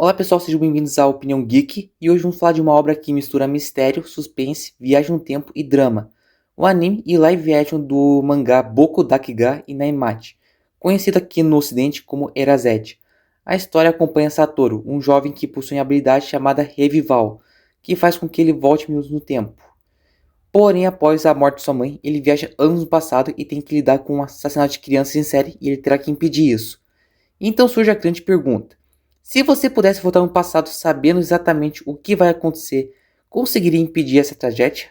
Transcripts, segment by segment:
Olá pessoal, sejam bem-vindos à Opinião Geek e hoje vamos falar de uma obra que mistura mistério, suspense, viagem no tempo e drama. O anime e live action do mangá Boku Dakiga Inaimachi, conhecido aqui no ocidente como Erazed. A história acompanha Satoru, um jovem que possui uma habilidade chamada Revival, que faz com que ele volte minutos no tempo. Porém, após a morte de sua mãe, ele viaja anos no passado e tem que lidar com um assassinato de crianças em série e ele terá que impedir isso. Então surge a grande pergunta: se você pudesse voltar no passado sabendo exatamente o que vai acontecer, conseguiria impedir essa tragédia?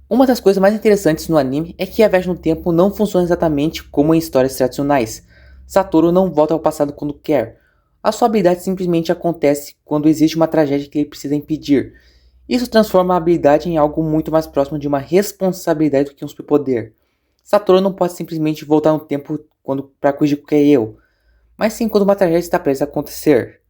Uma das coisas mais interessantes no anime é que a viagem no tempo não funciona exatamente como em histórias tradicionais. Satoru não volta ao passado quando quer. A sua habilidade simplesmente acontece quando existe uma tragédia que ele precisa impedir. Isso transforma a habilidade em algo muito mais próximo de uma responsabilidade do que um superpoder. Satoru não pode simplesmente voltar no tempo para corrigir qualquer erro, mas sim quando uma tragédia está prestes a acontecer.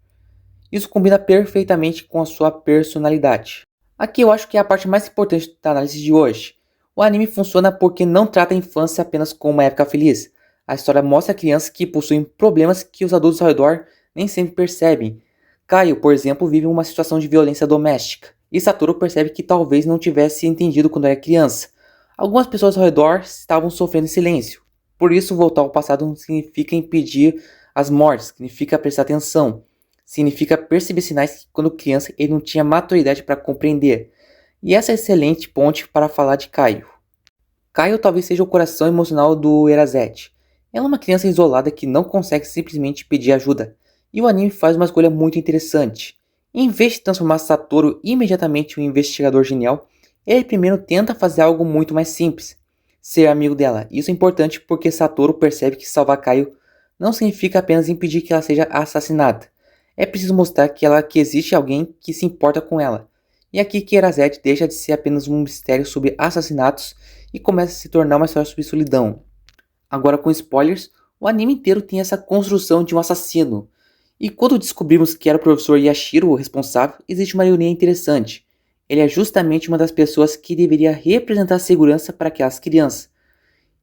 Isso combina perfeitamente com a sua personalidade. Aqui eu acho que é a parte mais importante da análise de hoje. O anime funciona porque não trata a infância apenas como uma época feliz. A história mostra crianças que possuem problemas que os adultos ao redor nem sempre percebem. Caio, por exemplo, vive uma situação de violência doméstica, e Satoru percebe que talvez não tivesse entendido quando era criança. Algumas pessoas ao redor estavam sofrendo em silêncio. Por isso, voltar ao passado não significa impedir as mortes, significa prestar atenção. Significa perceber sinais que quando criança ele não tinha maturidade para compreender. E essa é excelente ponte para falar de Caio. Caio talvez seja o coração emocional do Erazete. Ela é uma criança isolada que não consegue simplesmente pedir ajuda. E o anime faz uma escolha muito interessante. Em vez de transformar Satoru imediatamente em um investigador genial, ele primeiro tenta fazer algo muito mais simples: ser amigo dela. Isso é importante porque Satoru percebe que salvar Caio não significa apenas impedir que ela seja assassinada. É preciso mostrar que existe alguém que se importa com ela. E aqui que Erazed deixa de ser apenas um mistério sobre assassinatos e começa a se tornar uma história sobre solidão. Agora com spoilers, o anime inteiro tem essa construção de um assassino. E quando descobrimos que era o professor Yashiro o responsável, existe uma ironia interessante. Ele é justamente uma das pessoas que deveria representar a segurança para aquelas crianças.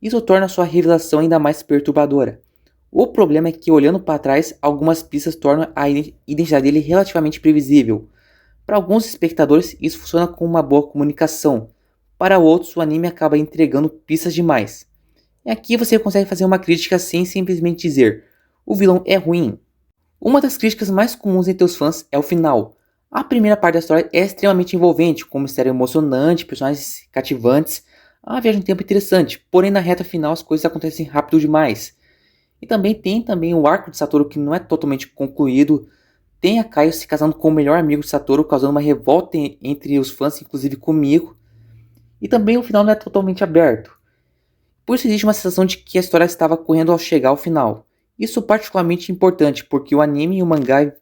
Isso torna sua revelação ainda mais perturbadora. O problema é que, olhando para trás, algumas pistas tornam a identidade dele relativamente previsível. Para alguns espectadores, isso funciona como uma boa comunicação. Para outros, o anime acaba entregando pistas demais. E aqui você consegue fazer uma crítica sem simplesmente dizer: o vilão é ruim. Uma das críticas mais comuns entre os fãs é o final. A primeira parte da história é extremamente envolvente, com um mistério emocionante, personagens cativantes, a viagem no tempo interessante, porém na reta final as coisas acontecem rápido demais. E também tem o arco de Satoru que não é totalmente concluído. Tem a Kaio se casando com o melhor amigo de Satoru, causando uma revolta entre os fãs, inclusive comigo. E também o final não é totalmente aberto. Por isso existe uma sensação de que a história estava correndo ao chegar ao final. Isso é particularmente importante, porque o anime e o mangá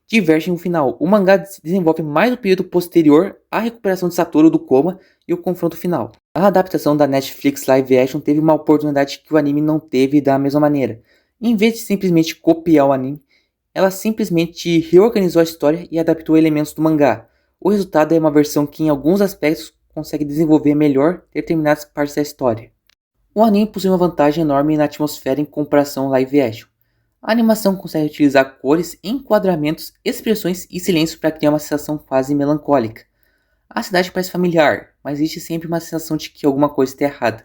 divergem no final. O mangá desenvolve mais o período posterior à recuperação de Satoru do coma e o confronto final. A adaptação da Netflix live action teve uma oportunidade que o anime não teve da mesma maneira. Em vez de simplesmente copiar o anime, ela simplesmente reorganizou a história e adaptou elementos do mangá. O resultado é uma versão que em alguns aspectos consegue desenvolver melhor determinadas partes da história. O anime possui uma vantagem enorme na atmosfera em comparação ao live action. A animação consegue utilizar cores, enquadramentos, expressões e silêncios para criar uma sensação quase melancólica. A cidade parece familiar, mas existe sempre uma sensação de que alguma coisa está errada.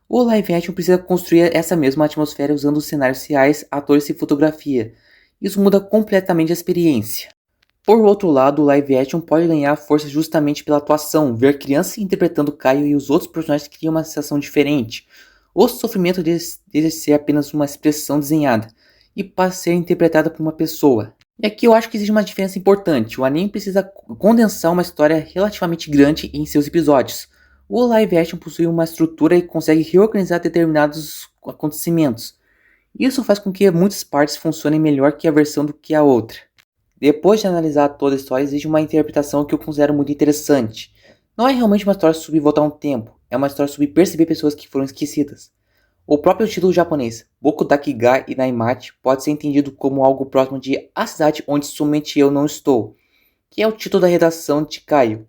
O live action precisa construir essa mesma atmosfera usando os cenários reais, atores e fotografia. Isso muda completamente a experiência. Por outro lado, o live action pode ganhar força justamente pela atuação. Ver crianças interpretando Caio e os outros personagens cria uma sensação diferente. O sofrimento deixa de ser apenas uma expressão desenhada e passa a ser interpretada por uma pessoa. E aqui eu acho que existe uma diferença importante. O anime precisa condensar uma história relativamente grande em seus episódios. O live action possui uma estrutura e consegue reorganizar determinados acontecimentos. Isso faz com que muitas partes funcionem melhor que a versão do que a outra. Depois de analisar toda a história, existe uma interpretação que eu considero muito interessante. Não é realmente uma história sobre voltar um tempo, é uma história sobre perceber pessoas que foram esquecidas. O próprio título japonês, Boku Dakiga Inaimachi, pode ser entendido como algo próximo de A Cidade Onde Somente Eu Não Estou, que é o título da redação de Caio.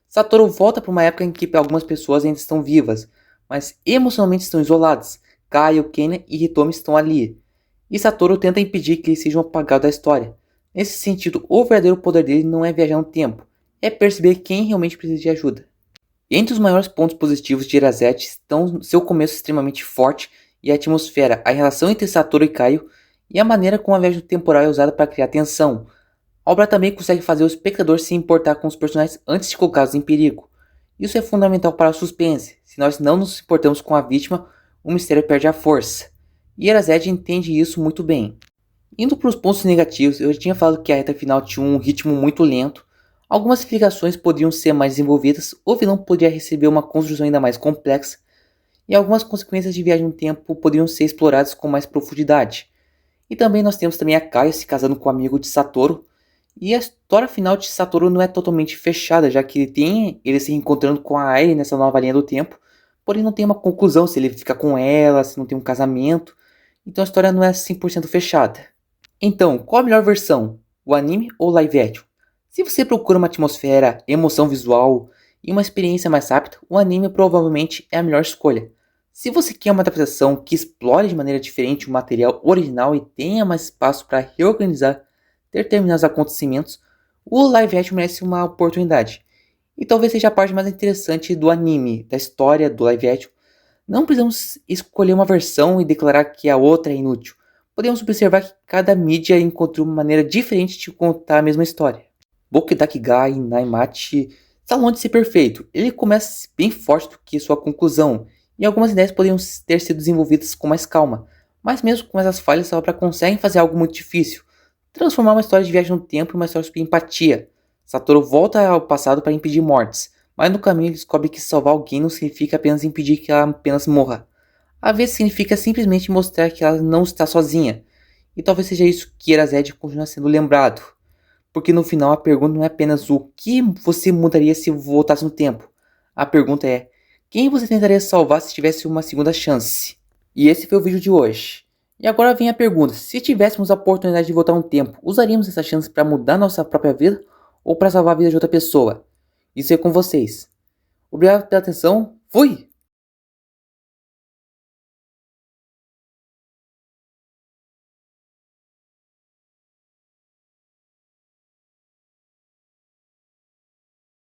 Satoru volta para uma época em que algumas pessoas ainda estão vivas, mas emocionalmente estão isoladas. Caio, Kenya e Hitomi estão ali. E Satoru tenta impedir que eles sejam apagados da história. Nesse sentido, o verdadeiro poder dele não é viajar no tempo, é perceber quem realmente precisa de ajuda. E entre os maiores pontos positivos de Erazette estão seu começo extremamente forte e a atmosfera, a relação entre Satoru e Kaio e a maneira como a viagem temporal é usada para criar tensão. A obra também consegue fazer o espectador se importar com os personagens antes de colocá-los em perigo. Isso é fundamental para o suspense. Se nós não nos importamos com a vítima, o mistério perde a força. E Erazette entende isso muito bem. Indo para os pontos negativos, eu já tinha falado que a reta final tinha um ritmo muito lento. Algumas explicações poderiam ser mais desenvolvidas, o vilão poderia receber uma construção ainda mais complexa, e algumas consequências de viagem no tempo poderiam ser exploradas com mais profundidade. E também nós temos também a Kaio se casando com o amigo de Satoru, e a história final de Satoru não é totalmente fechada, já que ele se encontrando com a Ai nessa nova linha do tempo, porém não tem uma conclusão se ele fica com ela, se não tem um casamento, então a história não é 100% fechada. Então, qual a melhor versão? O anime ou o live action? Se você procura uma atmosfera, emoção visual e uma experiência mais rápida, o anime provavelmente é a melhor escolha. Se você quer uma adaptação que explore de maneira diferente o material original e tenha mais espaço para reorganizar determinados acontecimentos, o live action merece uma oportunidade. E talvez seja a parte mais interessante do anime, da história do live action. Não precisamos escolher uma versão e declarar que a outra é inútil. Podemos observar que cada mídia encontrou uma maneira diferente de contar a mesma história. Bokudakiga e Naimachi está longe de ser perfeito. Ele começa bem forte do que sua conclusão, e algumas ideias poderiam ter sido desenvolvidas com mais calma. Mas mesmo com essas falhas, a obra consegue fazer algo muito difícil. Transformar uma história de viagem no tempo em uma história sobre empatia. Satoru volta ao passado para impedir mortes, mas no caminho ele descobre que salvar alguém não significa apenas impedir que ela apenas morra. Às vezes significa simplesmente mostrar que ela não está sozinha. E talvez seja isso que Erazette continua sendo lembrado. Porque no final a pergunta não é apenas o que você mudaria se voltasse no tempo. A pergunta é, quem você tentaria salvar se tivesse uma segunda chance? E esse foi o vídeo de hoje. E agora vem a pergunta, se tivéssemos a oportunidade de voltar no tempo, usaríamos essa chance para mudar nossa própria vida ou para salvar a vida de outra pessoa? Isso é com vocês. Obrigado pela atenção, fui!